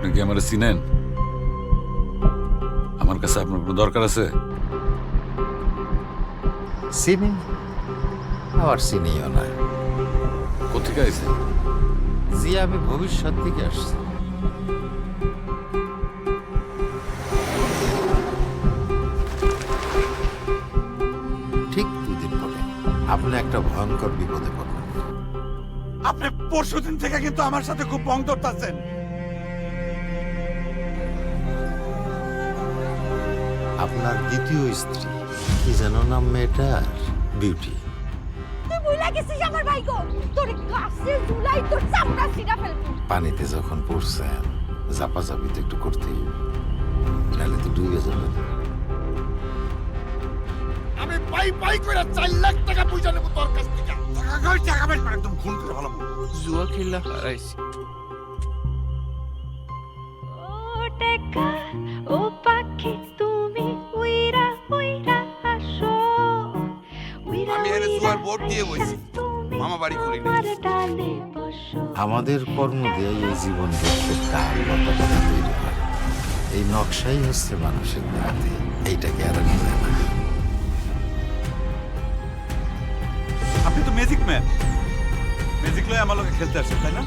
আপনি কি আমার চিনেন? আমার কাছে আপনার কোনো দরকার আছে? চিনি আবার চিনিও না। কোথেকে আইছে? জি, আমি ভবিষ্যৎ থেকে আসছি। ঠিক 2 দিন পরে আপনি একটা ভয়ঙ্কর বিপদে পড়বেন। আপনি পরশুদিন থেকে কিন্তু আমার সাথে খুব পং ধরতেছেন। আপনার দ্বিতীয় স্ত্রী, কি যেন নাম মেয়েটার? বিউটি। তুই বুইলা গেছিস আমার ভাইগো, তোর কাছে জুলাই তোর চামড়া ছিঁড়া ফেলবো। পানিতে যখন পড়ছেন জাপাজাপি তো একটু করতেই, নাহলে তো ডুবে যাবেন। আমি পাই পাই করে 4 লাখ টাকা পয়সা নেব তোর কাছ থেকে। টাকা বের করে একদম খুন করে ভালো। জুয়া খেলা হারাইছি। ও টেকা ও পাখি তুমি উইরা উইরা আসো, উইরা আমি এনে উইরা জুয়ার বোর্ড দিয়ে বইছি। তুমি মামা বাড়ি খুলি নাই। আমার ডালে বসো। আমাদের কর্ম দিয়ে এই জীবন দেখতে কাল লতা তৈরি হয়। এই নকশাই হচ্ছে মানুষের হাতে, এইটাকে এড়ানো যায় না। আপনি তো ম্যাজিক ম্যান। ম্যাজিক লয়ে আমার লগে খেলতে আসছেন, তাই না?